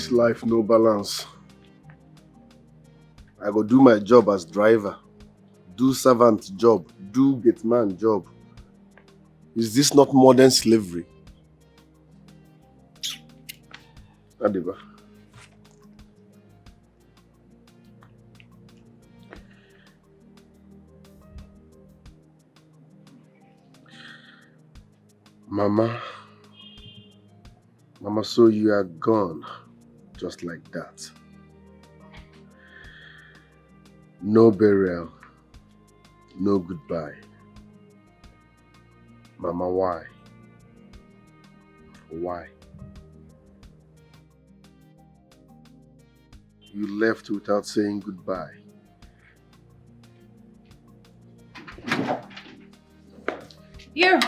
This life no balance. I go do my job as driver, do servant job, do gate man job. Is this not modern slavery? Adiba. Mama, so you are gone, just like that. No burial, no goodbye. Mama, why? Why? You left without saying goodbye. Here,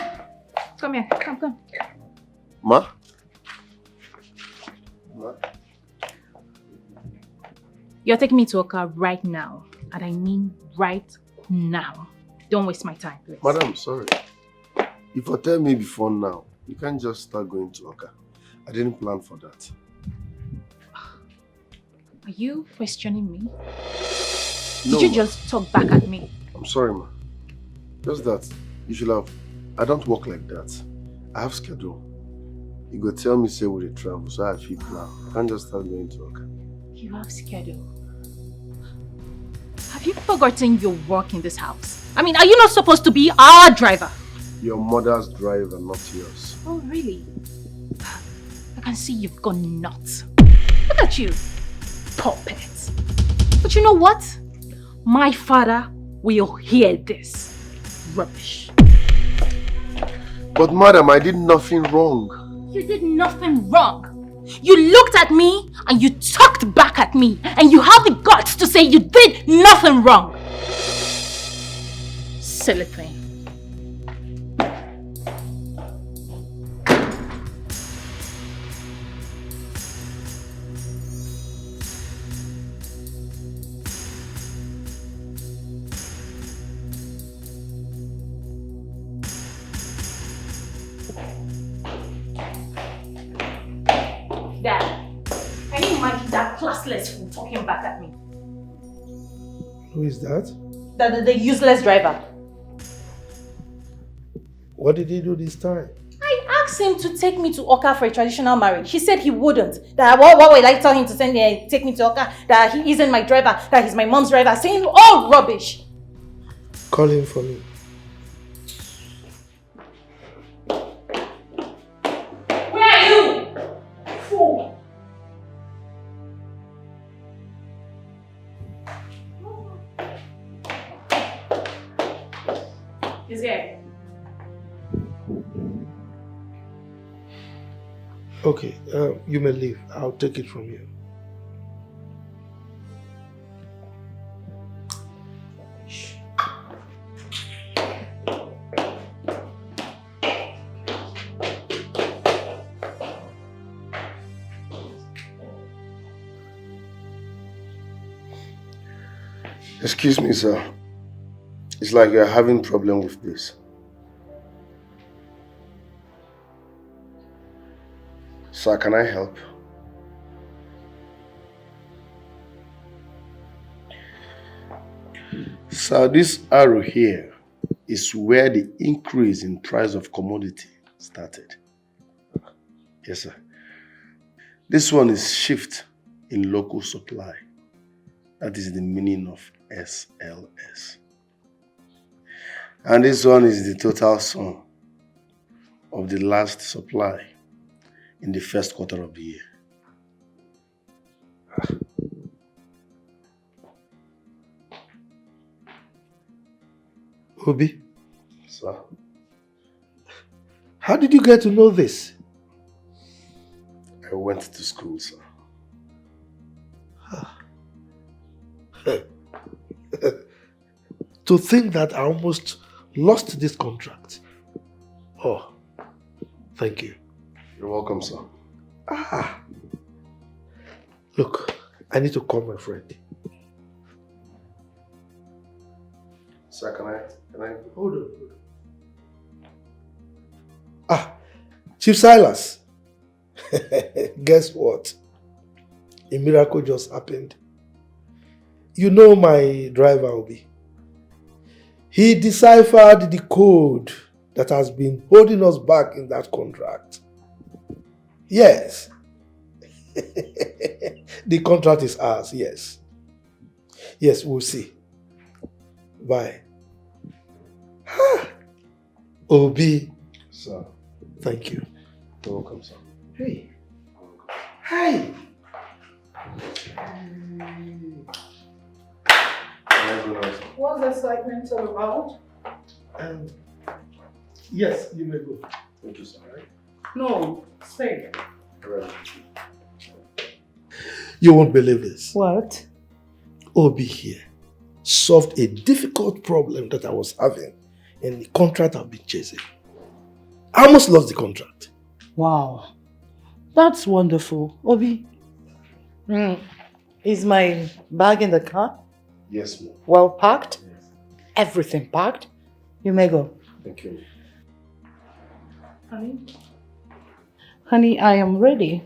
come here, come. Ma? You're taking me to Oka right now. And I mean right now. Don't waste my time, please. Madam, sorry. If you tell me before now, you can't just start going to Oka. I didn't plan for that. Are you questioning me? No, Did you just talk back at me? I'm sorry, ma. Just that. You should have. I don't work like that. I have schedule. You go tell me say we travel, so I feel plan. I can't just start going to Oka. You have schedule. Have you forgotten your work in this house? I mean, are you not supposed to be our driver? Your mother's driver, not yours. Oh, really? I can see you've gone nuts. Look at you, puppet. But you know what? My father will hear this. Rubbish. But madam, I did nothing wrong. You did nothing wrong. You looked at me and you talked back at me, and you have the guts to say you did nothing wrong. Silly thing. Dad, can you imagine that classless fool talking back at me? Who is that? The useless driver. What did he do this time? I asked him to take me to Oka for a traditional marriage. He said he wouldn't. That what will I tell him to take me to Oka? That he isn't my driver, that he's my mom's driver, saying all rubbish. Call him for me. Where are you? Fool. He's here. Okay, you may leave. I'll take it from you. Excuse me, sir. It's like you're having problem with this. Sir, can I help? Sir, this arrow here is where the increase in price of commodity started. Yes, sir. This one is shift in local supply. That is the meaning of SLS. And this one is the total sum of the last supply in the first quarter of the year. Obi? Sir? How did you get to know this? I went to school, sir. To think that I almost lost this contract. Oh, thank you. You're welcome, sir. Look, I need to call my friend. Sir, can I? Hold on. Chief Silas. Guess what? a miracle just happened. You know my driver, Obi. He deciphered the code that has been holding us back in that contract. Yes. The contract is ours, yes. Yes, we'll see. Bye. Obi. Sir. Thank you. You're welcome, sir. Hey. Hey. What's the excitement all about? Yes, you may go. Thank you, sir. No, stay. Right. You won't believe this. What? Obi here solved a difficult problem that I was having in the contract I've been chasing. I almost lost the contract. Wow, that's wonderful. Obi, is my bag in the car? Yes, ma'am. Well packed? Yes. Everything packed? You may go. Thank you. Honey? Honey, I am ready.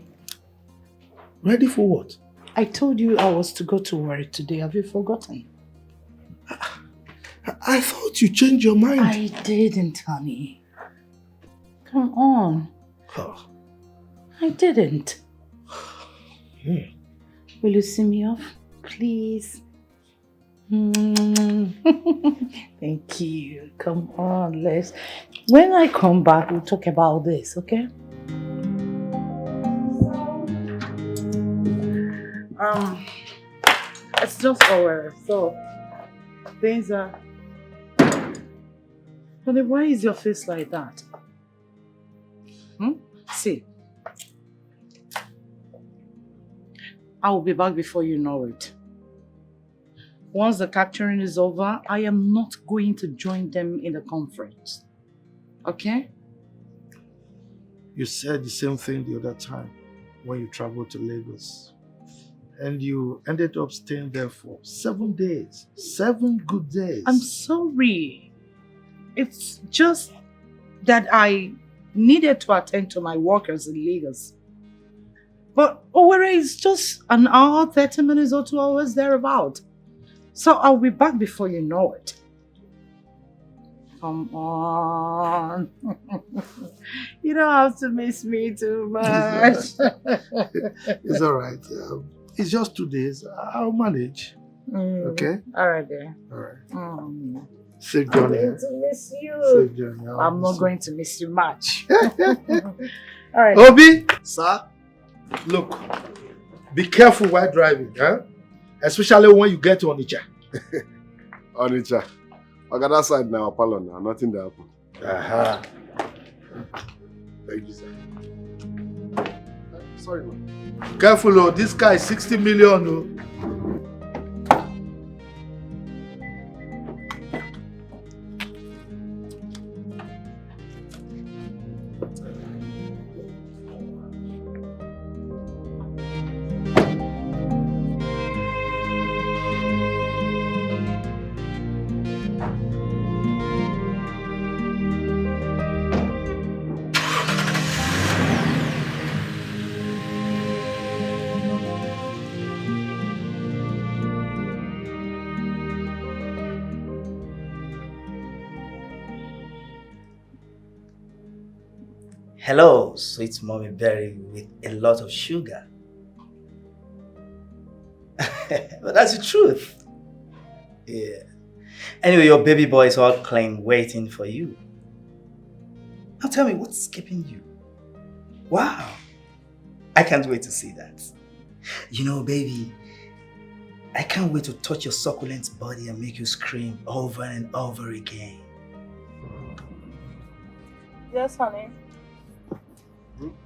Ready for what? I told you I was to go to work today. Have you forgotten? I thought you changed your mind. I didn't, honey. Come on. Oh. I didn't. Will you see me off, please? Thank you. Come on, let's... When I come back, we'll talk about this, okay? It's just over. So, things are... Honey, why is your face like that? See. I will be back before you know it. Once the capturing is over, I am not going to join them in the conference. Okay? You said the same thing the other time when you traveled to Lagos. And you ended up staying there for 7 days. 7 good days. I'm sorry. It's just that I needed to attend to my workers in Lagos. But Owerri is just an hour, 30 minutes or 2 hours thereabout. So I'll be back before you know it. Come on. You don't have to miss me too much. It's all right. It's just 2 days. I'll manage. Okay? All right, then. All right. I'm Safe journey. going to miss you. Safe journey. I'm not going to miss you much. All right. Obi! Sir? Look, be careful while driving, huh? Especially when you get to Onitsha. Onitsha. I got that side now, Apollo now. Nothing to happen. Aha. Thank you, sir. Sorry, man. Careful, oh. This guy is 60 million, oh. Hello, sweet mommy berry with a lot of sugar. But that's the truth. Yeah. Anyway, your baby boy is all clean, waiting for you. Now tell me, what's keeping you? Wow. I can't wait to see that. You know, baby, I can't wait to touch your succulent body and make you scream over and over again. Yes, honey.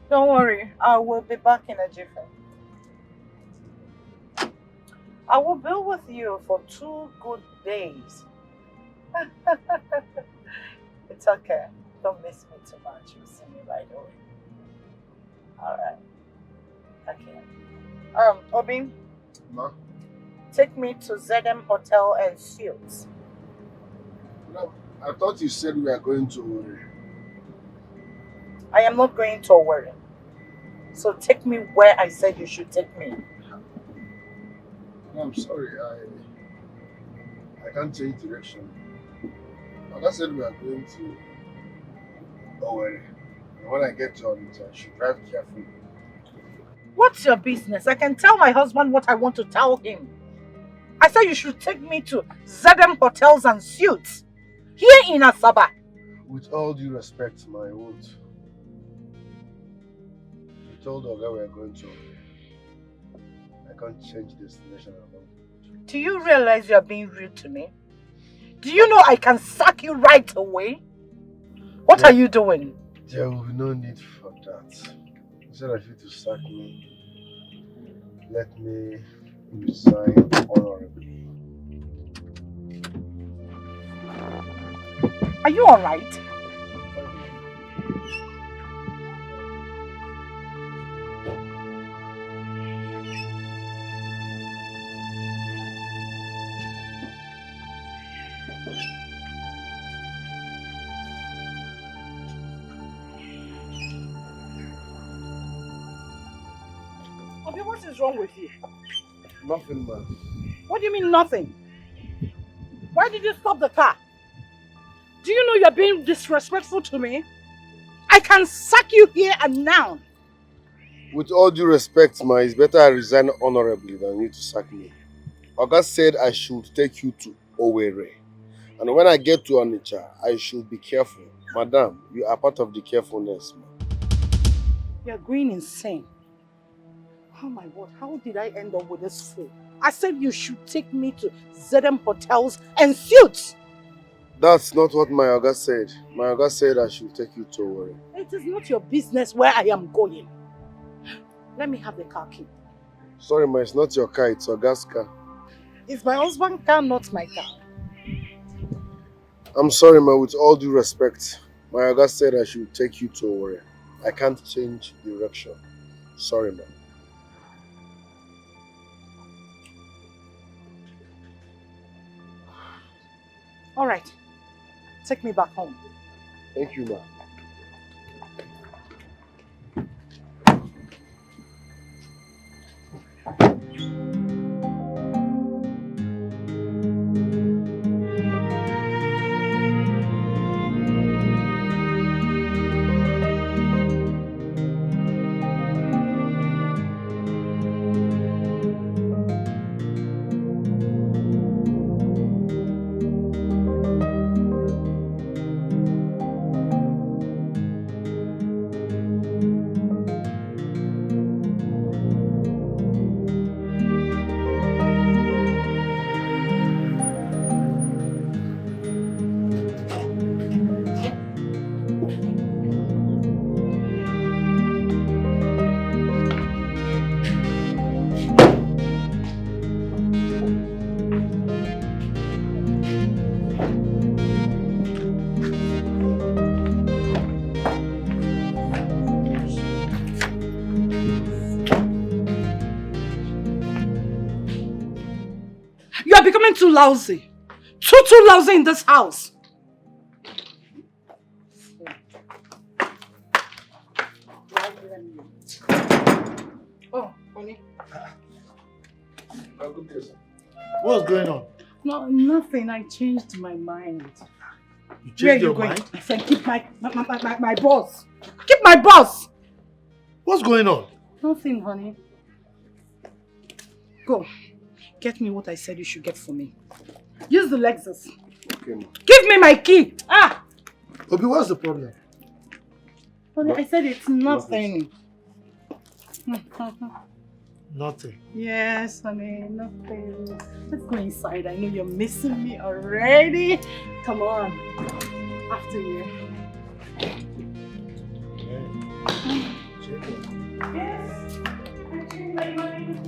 Don't worry, I will be back in a jiffy. I will be with you for 2 good days. It's okay. Don't miss me too much. You'll see me right away. Alright. Okay. Obi, Ma? take me to ZM Hotel and Suites. No, I thought you said we are going to... I am not going to Owerri. So take me where I said you should take me. No, I'm sorry. I can't change direction. Like I said, we are going to Owerri. And when I get to Onitsha, I should drive carefully. What's your business? I can tell my husband what I want to tell him. I said you should take me to ZM Hotels and Suites here in Asaba. With all due respect, my won't. You told Oga we are going to Owerri. I can't change destination alone. Do you realize you are being rude to me? Do you know I can sack you right away? What are you doing? There will be no need for that. Instead of you to sack me, let me resign honorably. Are you alright? Obi, what is wrong with you? Nothing, man. What do you mean nothing? Why did you stop the car? Do you know you're being disrespectful to me? I can sack you here and now. With all due respect, ma, it's better I resign honorably than you to sack me. Oga said I should take you to Owerri. And when I get to Onitsha, I should be careful. Madam, you are part of the carefulness, ma. You're going insane. Oh my word, how did I end up with this fool? I said you should take me to ZM Hotels and Suites. That's not what my Oga said. My Oga said I should take you to Owerri. It is not your business where I am going. Let me have the car key. Sorry, ma, it's not your car, it's Oga's car. It's my husband's car, not my car. I'm sorry, ma, with all due respect. My Oga said I should take you to Owerri. I can't change direction. Sorry, ma. All right. Take me back home. Thank you, ma. You are becoming too lousy. Too lousy in this house. Oh, honey. What's going on? No, nothing. I changed my mind. You Where are changed you your going? mind? I said keep my boss. Keep my boss. What's going on? Nothing, honey. Go. Get me what I said you should get for me. Use the Lexus. Okay, ma. Give me my key. Ah! Obi, what's the problem? Honey, I said it's nothing. Nothing. Yes, honey, nothing. Let's go inside. I know you're missing me already. Come on. After you. Yes. I changed my mind.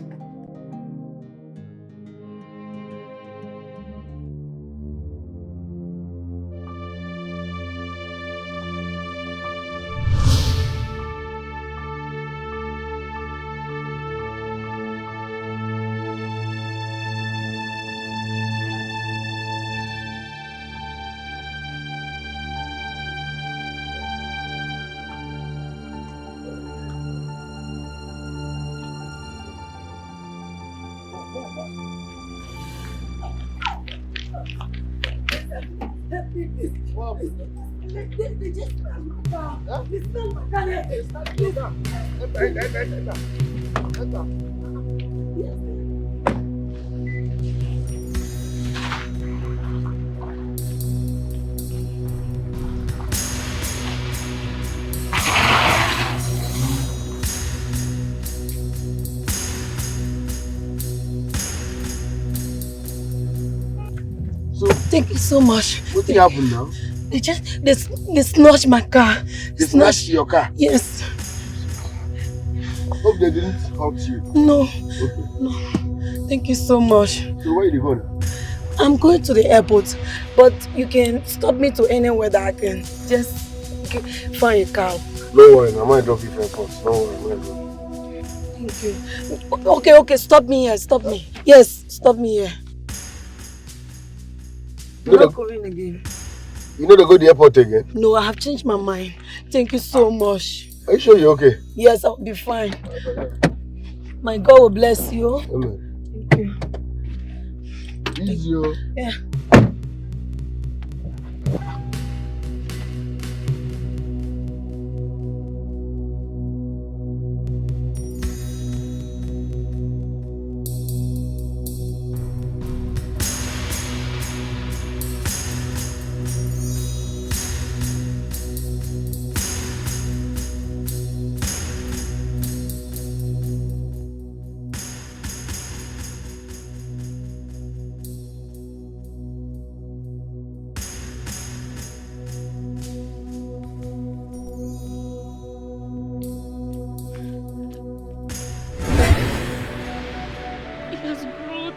Thank you so much. What happened now? They snatched my car. They snatched your car? Yes. Hope they didn't hurt you. No. Okay. No. Thank you so much. So where are you going? I'm going to the airport, but you can stop me to anywhere that I can just find a car. No worry, I might drop you for airport. No worry, I might drop you. Thank you. Okay, stop me here. Stop me. Yes, stop me here. I'm not going again. You know to go to the airport again? No, I have changed my mind. Thank you so much. Are you sure you're okay? Yes, I'll be fine. My God will bless you. Amen. Thank you. Easy. Yeah.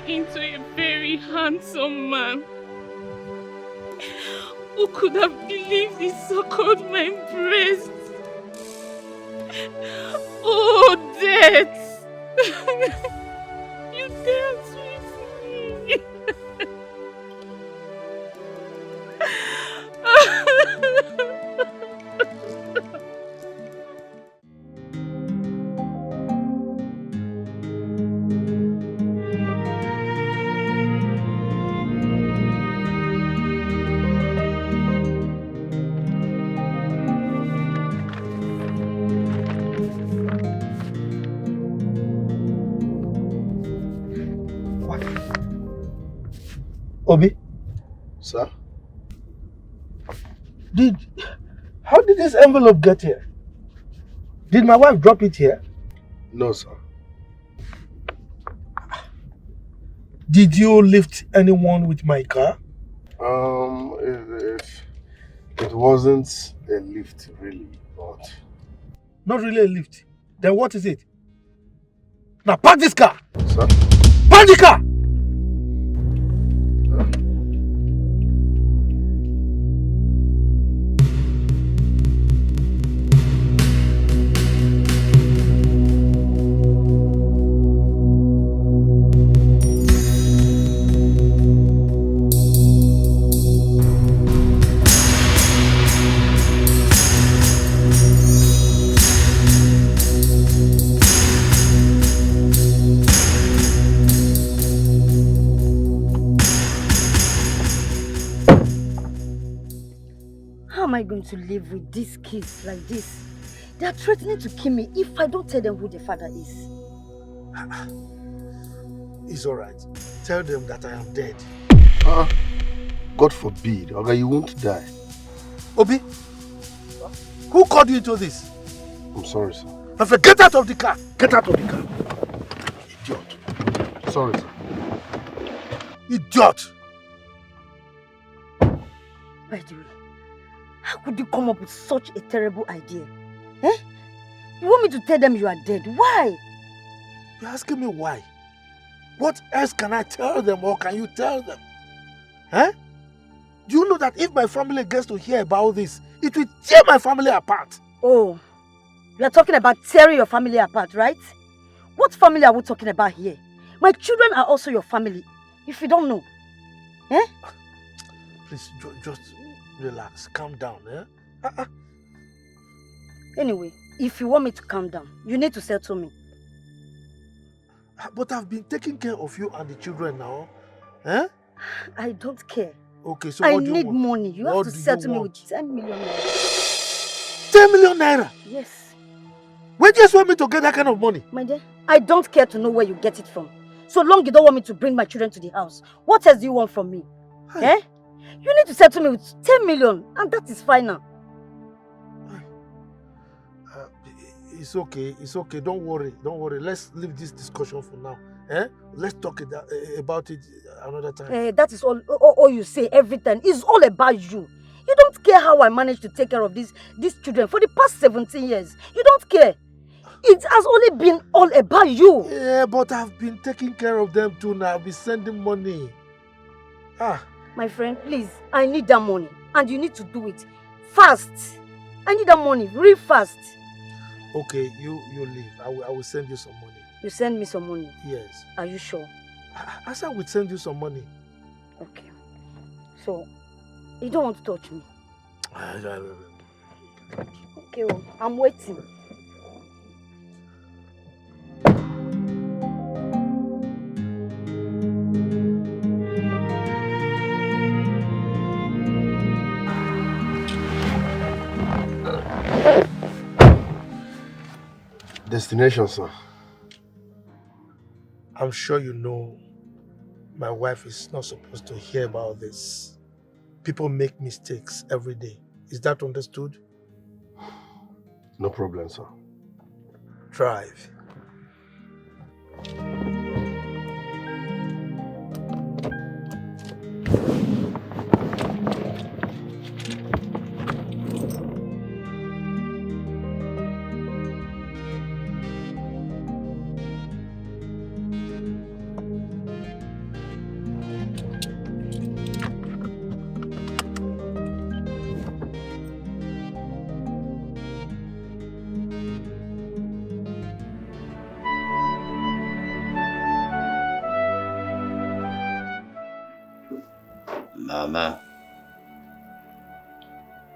Into a very handsome man who could have believed he suckled my breast. Oh, death! You dance with me. Obi? Sir? How did this envelope get here? Did my wife drop it here? No, sir. Did you lift anyone with my car? It wasn't a lift, really, but... Not really a lift. Then what is it? Now park this car! Sir? Park the car! How am I going to live with these kids like this? They are threatening to kill me if I don't tell them who their father is. It's alright. Tell them that I am dead. God forbid, Oga, you won't die. Obi? Who called you into this? I'm sorry, sir. Alfred, get out of the car! Get out of the car! Idiot. Sorry, sir. Idiot! By the way, how could you come up with such a terrible idea? Eh? You want me to tell them you are dead? Why? You're asking me why? What else can I tell them, or can you tell them? Eh? Do you know that if my family gets to hear about this, it will tear my family apart? Oh, you are talking about tearing your family apart, right? What family are we talking about here? My children are also your family, if you don't know. Eh? Please, just relax, calm down, eh? Anyway, if you want me to calm down, you need to settle me. But I've been taking care of you and the children now. Eh? I don't care. Okay, so I what do you need want? money. You What have to do you settle me want? with 10 million naira. 10 million naira? Yes. Where do you want me to get that kind of money? My dear, I don't care to know where you get it from. So long you don't want me to bring my children to the house. What else do you want from me? Eh? You need to settle me with 10 million and that is final. It's okay. Don't worry. Let's leave this discussion for now. Let's talk about it another time. That is all you say every time. It's all about you. You don't care how I managed to take care of these children for the past 17 years. You don't care. It has only been all about you. Yeah, but I've been taking care of them too now. I've been sending money. My friend, please, I need that money. And you need to do it fast. I need that money real fast. Okay, you leave. I will send you some money. You send me some money? Yes. Are you sure? I said I will send you some money. Okay. So, you don't want to touch me? Okay, well, I'm waiting. Destination, sir. I'm sure you know my wife is not supposed to hear about this. People make mistakes every day. Is that understood? No problem, sir. Drive. Nana.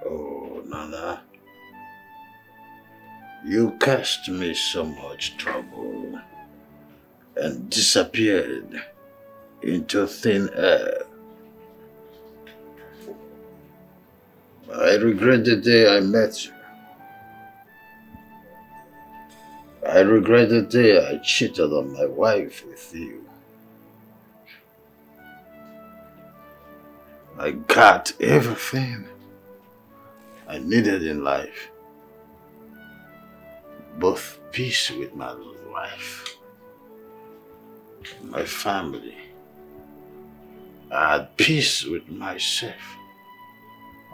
Oh, Nana. You caused me so much trouble and disappeared into thin air. I regret the day I met you. I regret the day I cheated on my wife with you. I got everything I needed in life. Both peace with my wife, my family. I had peace with myself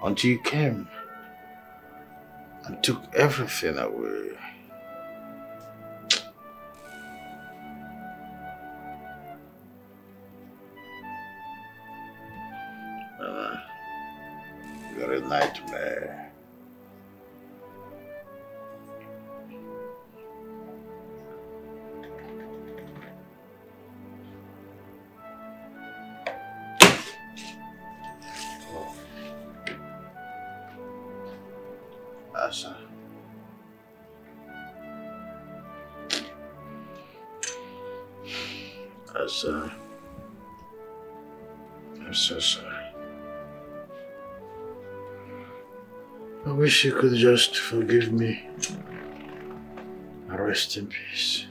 until you came and took everything away. You're a nightmare. Asa. Asa. I'm so sorry. I wish you could just forgive me and rest in peace.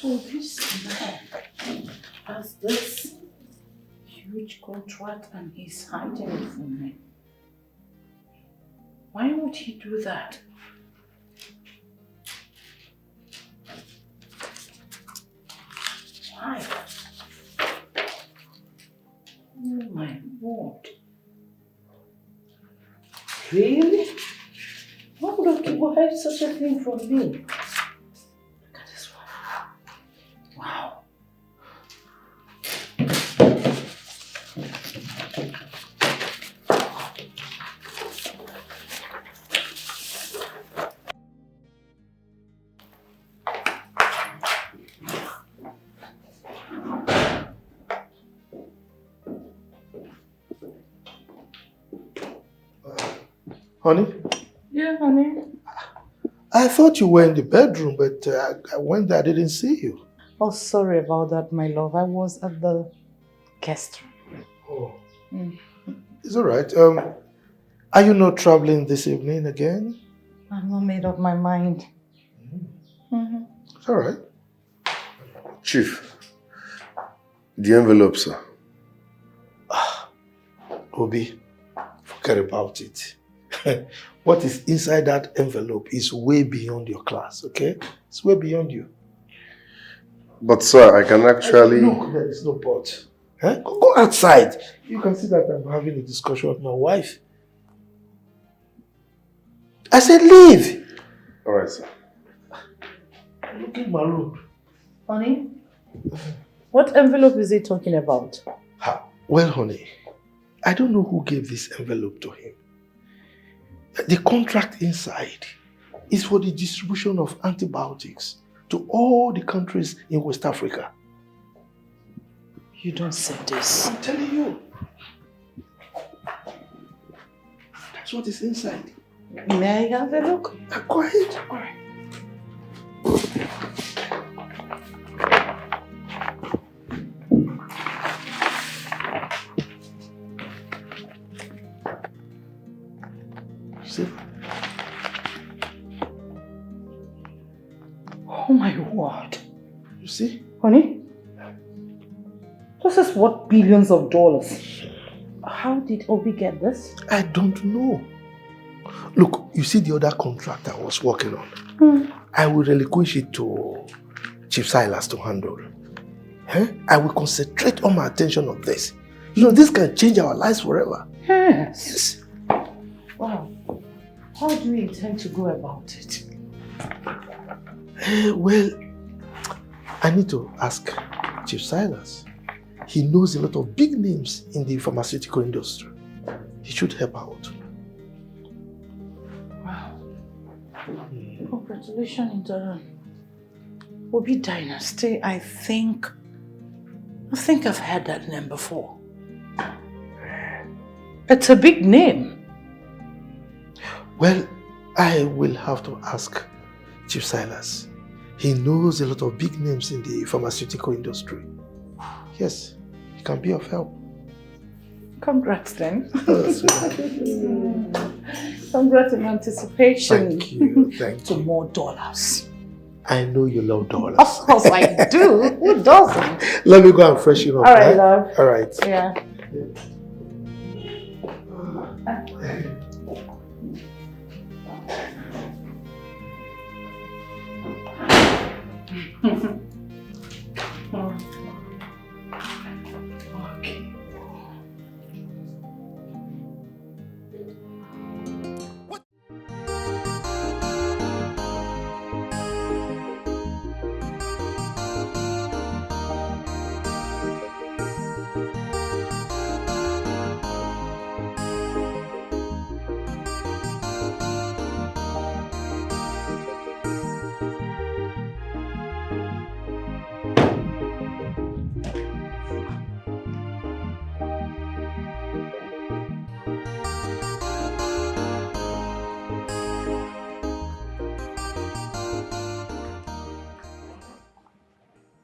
So this man has this huge contract and he's hiding it from me. Why would he do that? Why? Oh my word. Really? Why would people hide such a thing from me? Look at this one. Wow. Honey? Yeah, honey. I thought you were in the bedroom, but I went there, I didn't see you. Oh, sorry about that, my love. I was at the guest room. Oh. It's all right. Are you not traveling this evening again? I've not made up my mind. It's all right. Chief, the envelope, sir. Obi, forget about it. What is inside that envelope is way beyond your class, okay? It's way beyond you. But sir, I can actually... Look, there is no but. Huh? Go outside. You can see that I'm having a discussion with my wife. I said leave. All right, sir. Look in my room. Honey, what envelope is he talking about? Well, honey, I don't know who gave this envelope to him. The contract inside is for the distribution of antibiotics to all the countries in West Africa. You don't say this. I'm telling you. That's what is inside. May I have a look? Go ahead. All right. See? Oh my word. You see? Honey, this is worth billions of dollars. How did Obi get this? I don't know. Look, you see the other contract I was working on? I will relinquish it to Chief Silas to handle. I will concentrate all my attention on this. You know, this can change our lives forever. Yes. Wow. How do you intend to go about it? Well, I need to ask Chief Silas. He knows a lot of big names in the pharmaceutical industry. He should help out. Wow. Congratulations in the Obi Dynasty. I think I've heard that name before. It's a big name. Well, I will have to ask Chief Silas. He knows a lot of big names in the pharmaceutical industry. Yes, he can be of help. Congrats then. Oh, Congrats in anticipation. thank you. Thank to you. more dollars. I know you love dollars. Of course I do. Who doesn't? Let me go and freshen up. All right, love. All right. Yeah. Okay.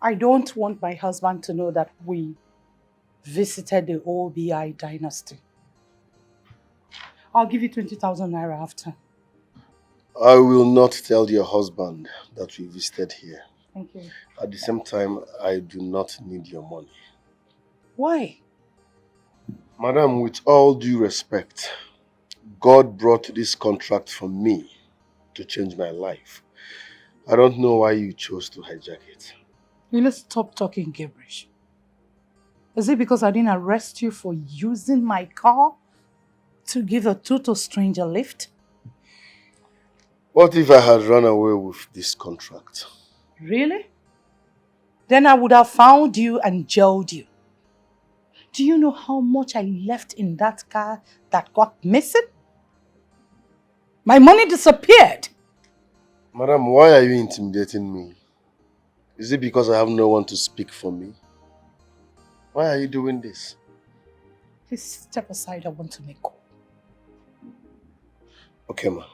I don't want my husband to know that we visited the OBI dynasty. I'll give you 20,000 naira after. I will not tell your husband that we visited here. Thank you. At the same time, I do not need your money. Why? Madam, with all due respect, God brought this contract for me to change my life. I don't know why you chose to hijack it. Will you stop talking gibberish? Is it because I didn't arrest you for using my car to give a total stranger lift? What if I had run away with this contract? Really? Then I would have found you and jailed you. Do you know how much I left in that car that got missing? My money disappeared. Madam, why are you intimidating me? Is it because I have no one to speak for me? Why are you doing this? Please step aside, I want to make call. Okay, ma.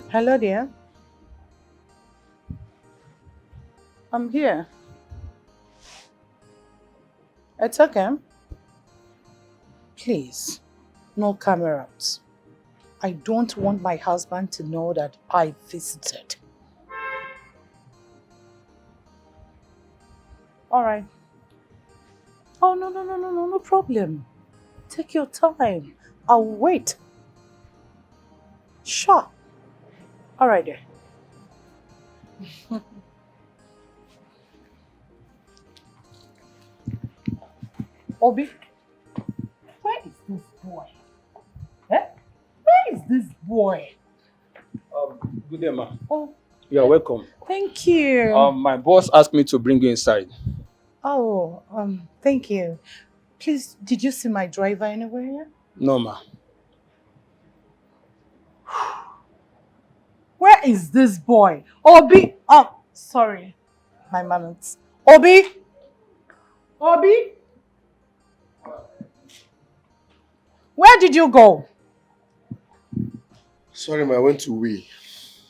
Hello, dear. I'm here. It's okay. Please, no cameras. I don't want my husband to know that I visited. All right. Oh, no problem. Take your time. I'll wait. Sure. All right, dear. Obi, where is this boy? Eh? Where is this boy? Good day, ma. Oh, You are welcome. thank you. My boss asked me to bring you inside. Oh, thank you. Please, did you see my driver anywhere? No, ma. Where is this boy? Obi! Oh, sorry. My manners. Obi! Obi! Where did you go? Sorry, ma, I went to wee.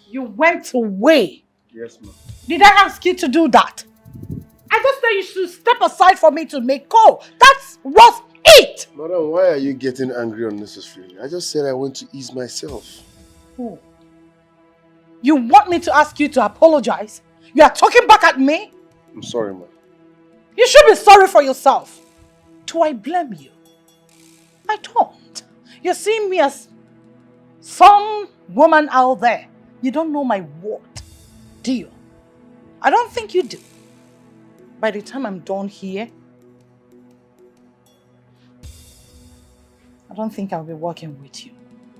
You went away. Yes, ma. Did I ask you to do that? I just said you should step aside for me to make call. That was it! Madam, why are you getting angry unnecessarily? I just said I went to ease myself. Oh. You want me to ask you to apologize? You are talking back at me? I'm sorry, ma. You should be sorry for yourself. Do I blame you? I don't. You're seeing me as some woman out there. You don't know my word, do you? I don't think you do. By the time I'm done here, I don't think I'll be working with you.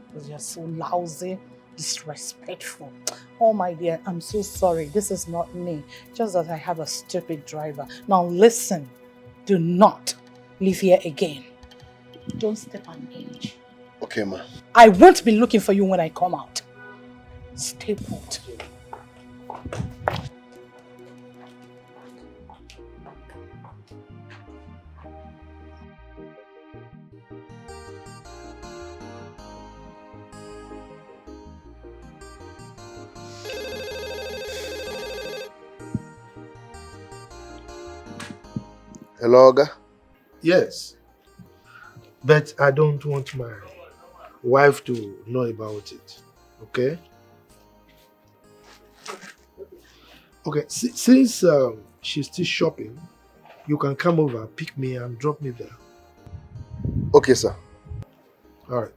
Because you're so lousy, disrespectful. Oh my dear, I'm so sorry. This is not me. Just that I have a stupid driver. Now listen, do not live here again. Don't step an inch. Okay, ma. I won't be looking for you when I come out. Stay put. Hello, Oga? Yes. But I don't want my wife to know about it. Okay? Okay, since she's still shopping, you can come over, pick me and drop me there. Okay, sir. All right.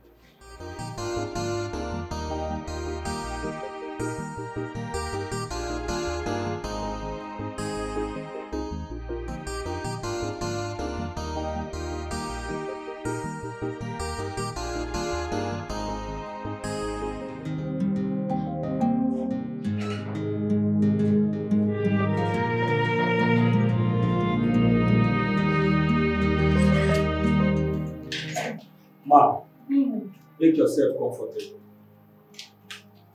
Ma, make yourself comfortable.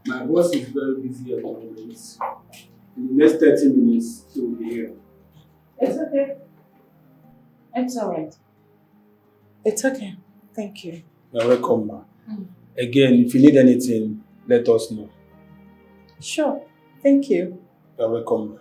My boss is very busy at the moment. In the next 30 minutes, he will be here. It's okay. It's all right. It's okay. Thank you. You're welcome, ma. Again, if you need anything, let us know. Sure. Thank you. You're welcome.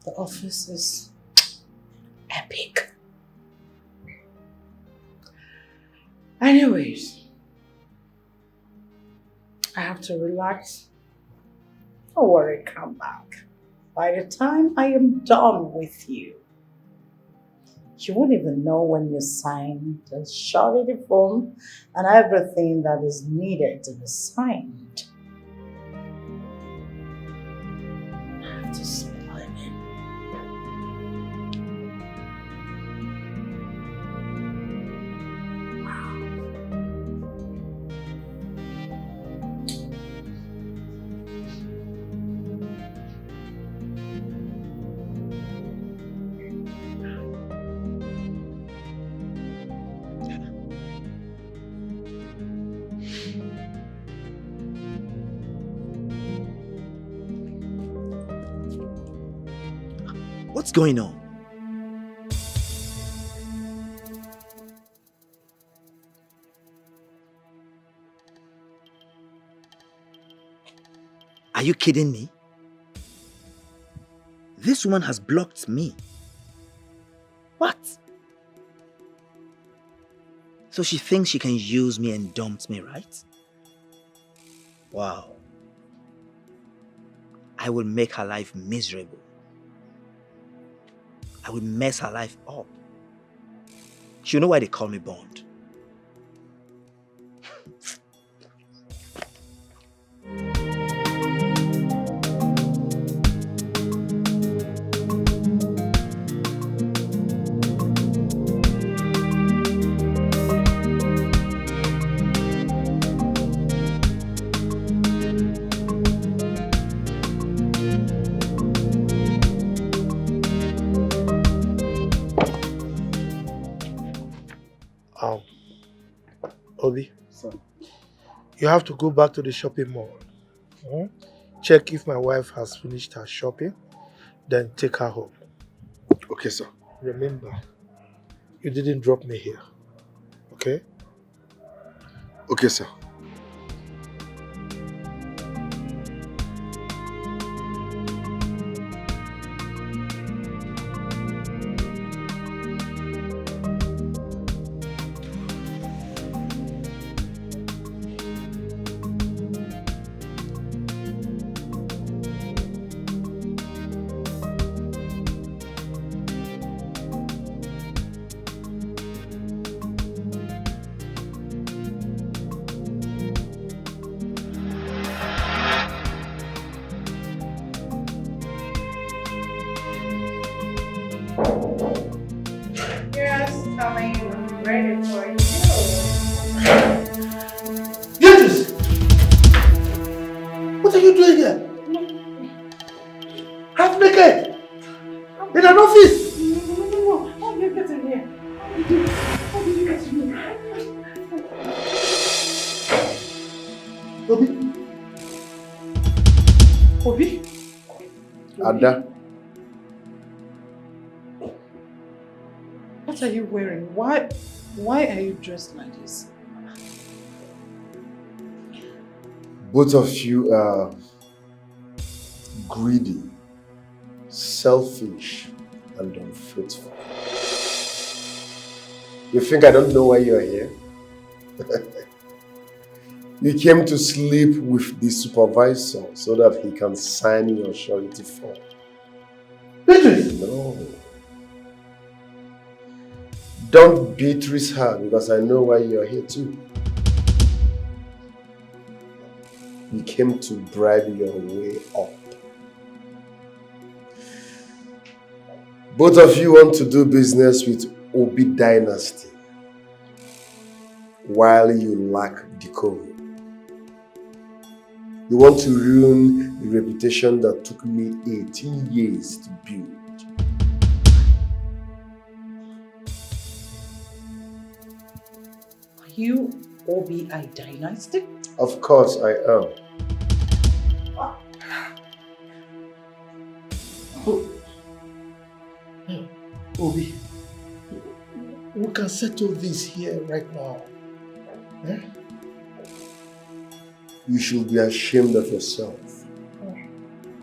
The office is epic. Anyways, I have to relax. Don't worry, come back. By the time I am done with you, you won't even know when you sign the surety form and everything that is needed to be signed. I have to smell it in. What's going on? Are you kidding me? This woman has blocked me. What? So she thinks she can use me and dump me, right? Wow. I will make her life miserable. I will mess her life up. She'll know why they call me Bond. Obi, you have to go back to the shopping mall. Check if my wife has finished her shopping, then take her home. Okay, sir. Remember, you didn't drop me here. Okay? Okay, sir. What are you doing here? Half naked? In an office? No. How did you get in here? How did you get in here? Obi? Ada. What are you wearing? Why are you dressed like this? Both of you are greedy, selfish, and unfaithful. You think I don't know why you're here? You came to sleep with the supervisor so that he can sign your surety form. No. Don't Beatrice her because I know why you're here too. You came to bribe your way up. Both of you want to do business with Obi Dynasty while you lack decorum. You want to ruin the reputation that took me 18 years to build. Are you Obi Dynasty? Of course I am. Oh, Obi, we can settle this here right now. Eh? You should be ashamed of yourself.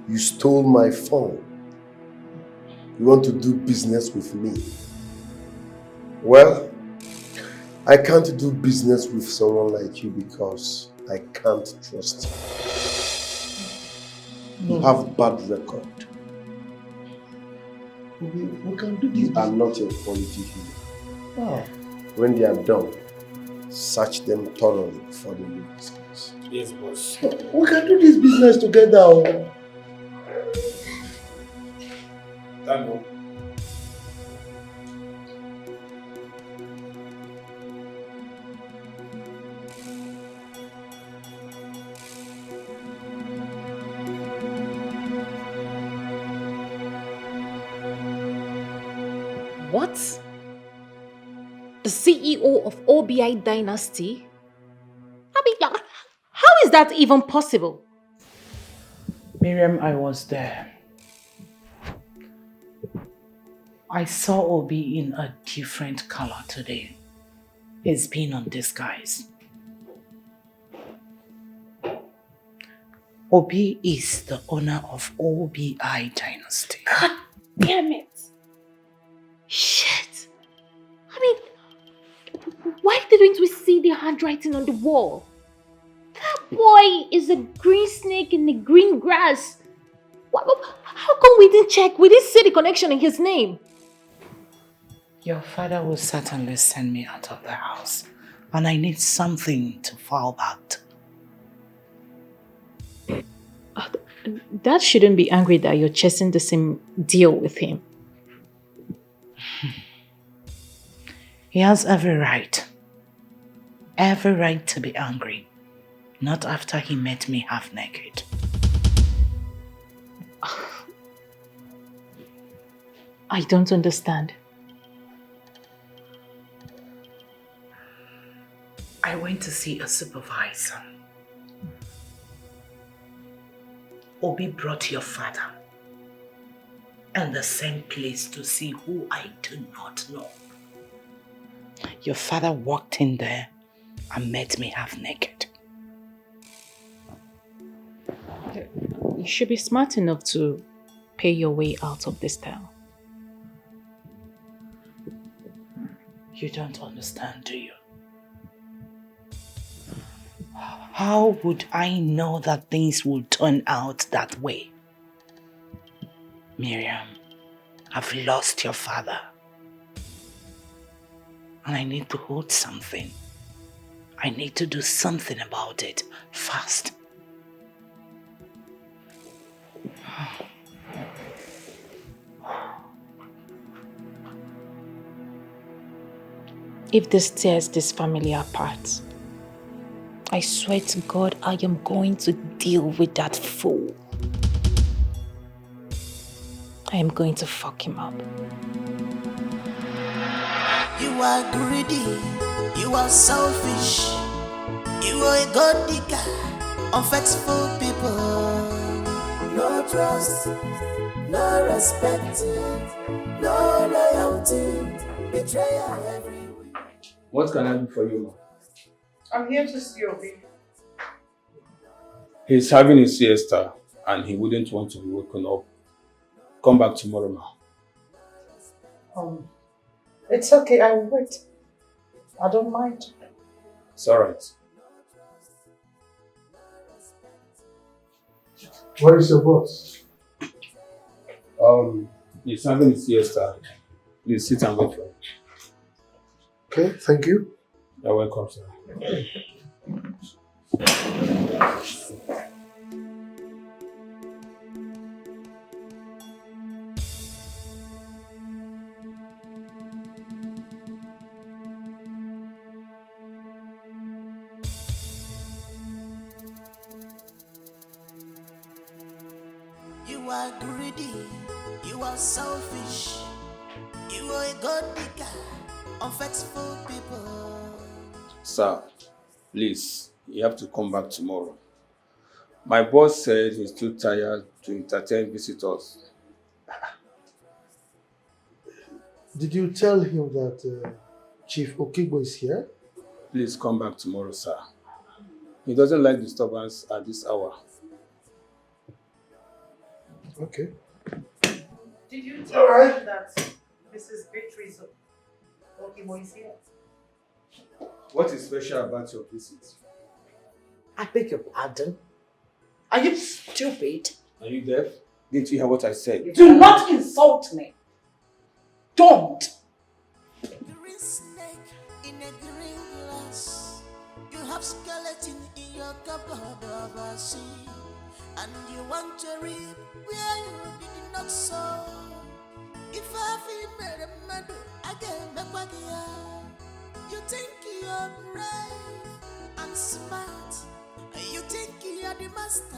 You stole my phone. You want to do business with me. Well, I can't do business with someone like you because I can't trust you. You have bad record. We can do this. You are not a quality human. Oh. When they are done, search them thoroughly before they leave this place. Yes, boss. We can do this business together. Tango. What? The CEO of OBI Dynasty? I mean, how is that even possible? Miriam, I was there. I saw Obi in a different color today. He's been on disguise. Obi is the owner of OBI Dynasty. God damn it. Shit. I mean, why didn't we see the handwriting on the wall? That boy is a green snake in the green grass. How come we didn't check? We didn't see the connection in his name. Your father will certainly send me out of the house, and I need something to fall back to. Dad shouldn't be angry that you're chasing the same deal with him. He has every right to be angry. Not after he met me half naked. I don't understand. I went to see a supervisor. Obi brought your father and the same place to see who I do not know. Your father walked in there and met me half naked. You should be smart enough to pay your way out of this town. You don't understand, do you? How would I know that things will turn out that way? Miriam, I've lost your father. And I need to hold something. I need to do something about it fast. If this tears this family apart, I swear to God, I am going to deal with that fool. I am going to fuck him up. You are greedy, you are selfish, you are a god digger, unfaithful people. No trust, no respect, no loyalty, betrayal everywhere. What can I do for you, ma? I'm here to see Obi. He's having a siesta and he wouldn't want to be woken up. Come back tomorrow, ma. It's okay, I will wait. I don't mind. It's alright. Where is your boss? He's having a siesta. Please sit and wait for him. Okay, thank you. You're welcome, sir. You are greedy, you are selfish, you are a god digger, unfaithful people. Sir, please, you have to come back tomorrow. My boss said he's too tired to entertain visitors Did you tell him that Chief Okigbo is here? Please come back tomorrow, sir. He doesn't like disturbance at this hour. Okay. Did you tell him that Mrs. Beatrice Okigbo is here? What is special about your visit? I beg your pardon. Are you stupid? Are you deaf? Didn't you hear what I said? Do not insult me. Don't. Green snake in a green glass. You have skeleton in your cupboard of a sea. And you want to reap where you did not sow. If I feel made a medal, I get back back here. You think you're brave and smart. You think you're the master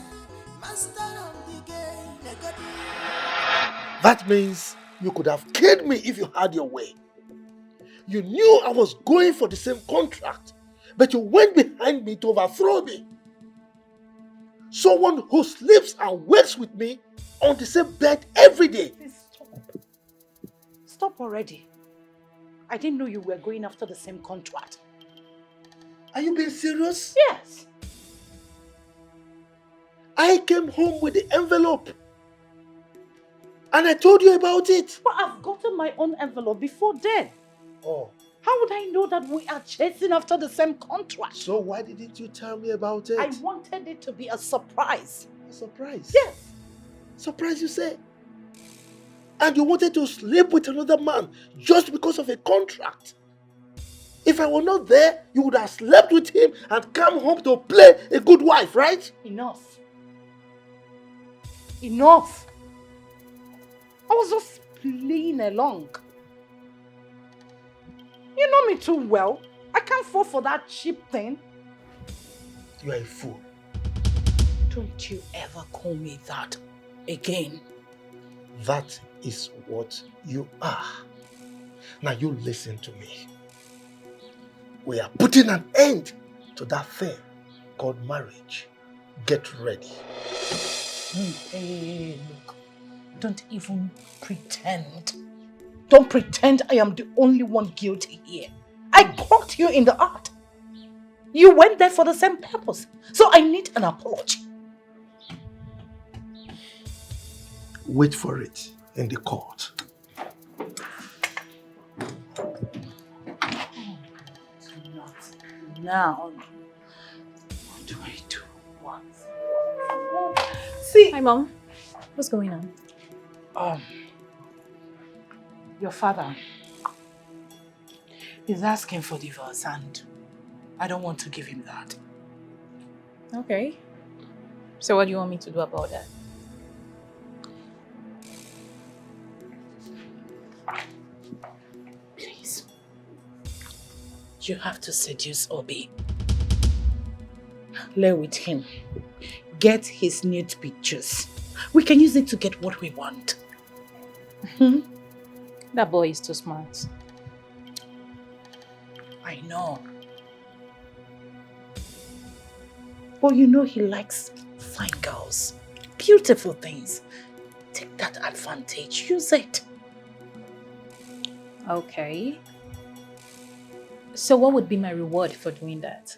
of the game. That means you could have killed me if you had your way. You knew I was going for the same contract, but you went behind me to overthrow me. Someone who sleeps and wakes with me on the same bed every day. Please stop. Stop already. I didn't know you were going after the same contract. Are you being serious? Yes. I came home with the envelope. And I told you about it. But I've gotten my own envelope before then. Oh. How would I know that we are chasing after the same contract? So why didn't you tell me about it? I wanted it to be a surprise. A surprise? Yes. Surprise, you say? And you wanted to sleep with another man just because of a contract? If I were not there, you would have slept with him and come home to play a good wife, right? Enough. Enough. I was just playing along. You know me too well. I can't fall for that cheap thing. You are a fool. Don't you ever call me that again. That is what you are. Now you listen to me. We are putting an end to that thing called marriage. Get ready. Hey, look. Don't even pretend. Don't pretend I am the only one guilty here. I caught you in the act. You went there for the same purpose. So I need an apology. Wait for it in the court. Not now. What do I do? What? See. Hi, Mom. What's going on? Your father is asking for divorce and I don't want to give him that. Okay. So what do you want me to do about that? Please. You have to seduce Obi. Lay with him. Get his nude pictures. We can use it to get what we want. That boy is too smart. I know. But you know he likes fine girls. Beautiful things. Take that advantage. Use it. Okay. So what would be my reward for doing that?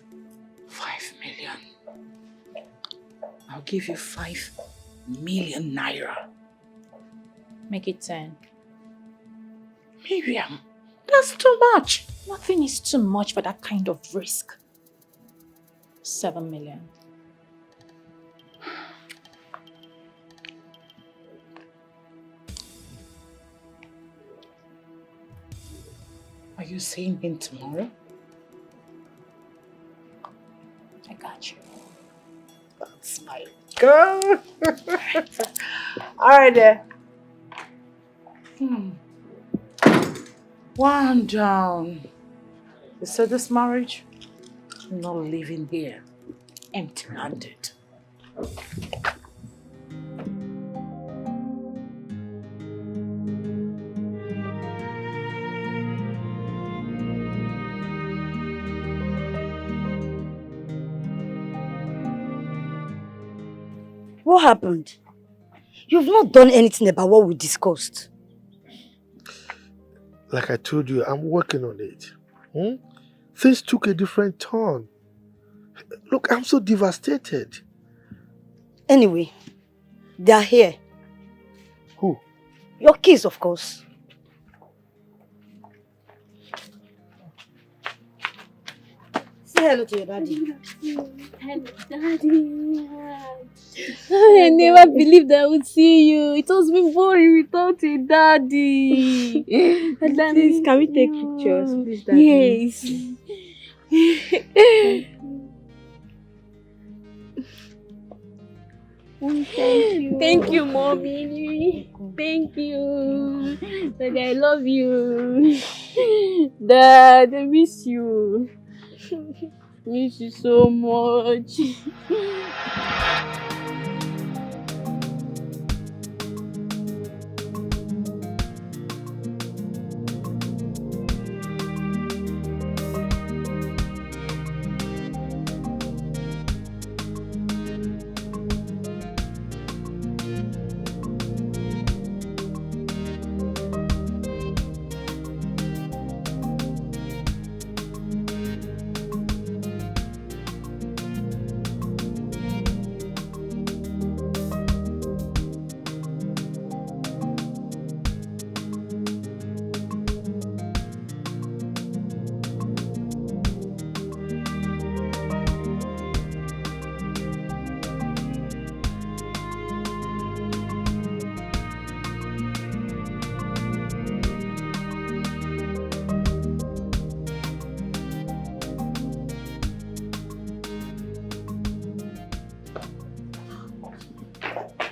5 million. I'll give you 5 million naira. Make it 10. Miriam, that's too much. Nothing is too much for that kind of risk. 7 million. Are you seeing him tomorrow? I got you. That's my girl. All right there. One down. You said this marriage? I'm not living here empty-handed. What happened? You've not done anything about what we discussed. Like I told you, I'm working on it. Things took a different turn. Look, I'm so devastated. Anyway, they are here. Who? Your kids, of course. Say hello to your daddy. Hello, Daddy. I never believed I would see you. It was been boring without a daddy. Please, can we take pictures, please, Daddy? Yes. Thank you. Thank you, Mommy. Thank you. Daddy, I love you. Dad, I miss you. Miss you so much.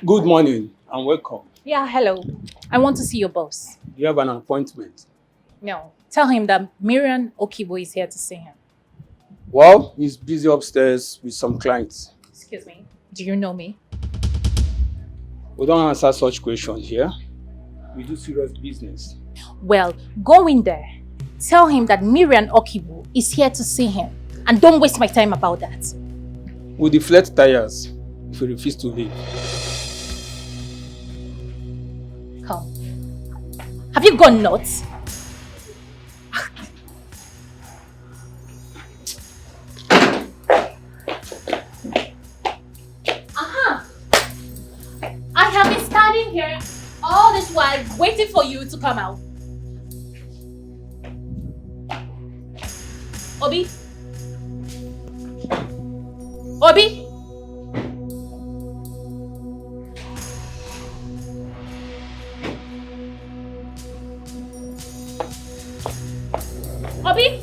Good morning and welcome. Yeah, hello. I want to see your boss. Do you have an appointment? No. Tell him that Miriam Okibo is here to see him. Well, he's busy upstairs with some clients. Excuse me. Do you know me? We don't answer such questions here. We do serious business. Well, go in there. Tell him that Miriam Okibo is here to see him. And don't waste my time about that. We'll deflate tires if he refuses to leave. Come. Have you gone nuts? Aha! I have been standing here all this while waiting for you to come out. Obi? Obi? Obi?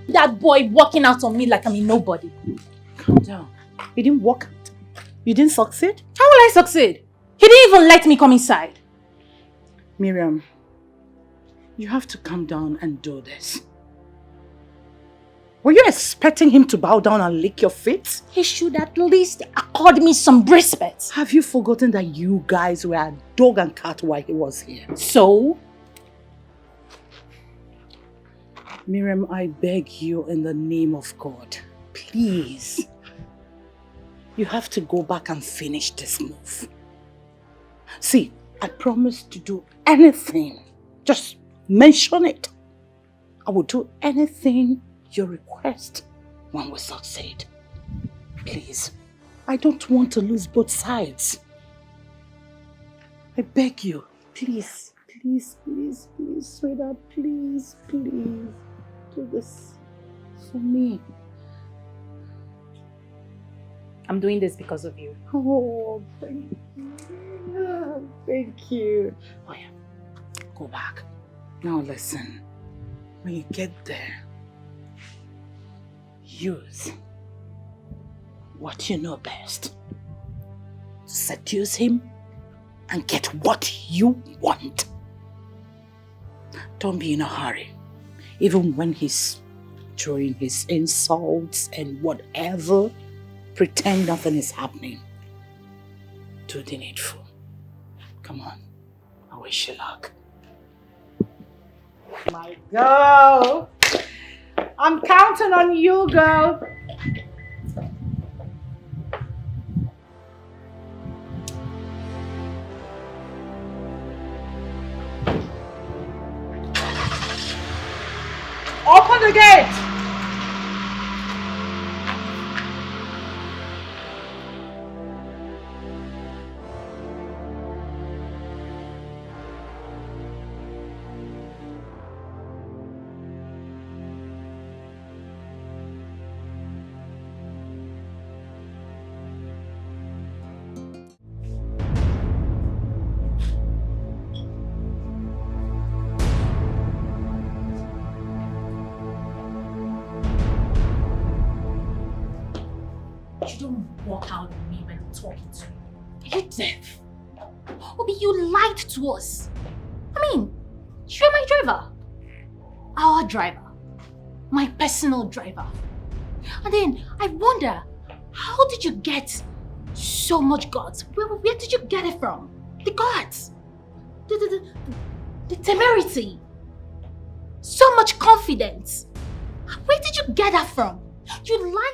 That boy walking out on me like I'm a nobody. Calm down. You didn't walk out. You didn't succeed? How will I succeed? He didn't even let me come inside. Miriam, you have to calm down and do this. Were you expecting him to bow down and lick your feet? He should at least accord me some respect. Have you forgotten that you guys were a dog and cat while he was here? So? Miriam, I beg you in the name of God, please. You have to go back and finish this move. See, I promise to do anything. Just mention it. I will do anything you request. when we succeed. Please, I don't want to lose both sides. I beg you, please, please, please, please, sweetheart, please, please, do this for me. I'm doing this because of you. Oh, thank you. Thank you. Oh yeah, go back. Now listen, when you get there, use what you know best to seduce him and get what you want. Don't be in a hurry. Even when he's throwing his insults and whatever, pretend nothing is happening. Do the needful. Come on, I wish you luck. My girl, I'm counting on you, girl. Open the gate! You don't walk out on me when I'm talking to you. Are you deaf? Obi, you lied to us. I mean, you're my driver. Our driver. My personal driver. And then I wonder, how did you get so much guts? Where did you get it from? The guts. The temerity. So much confidence. Where did you get that from? You lied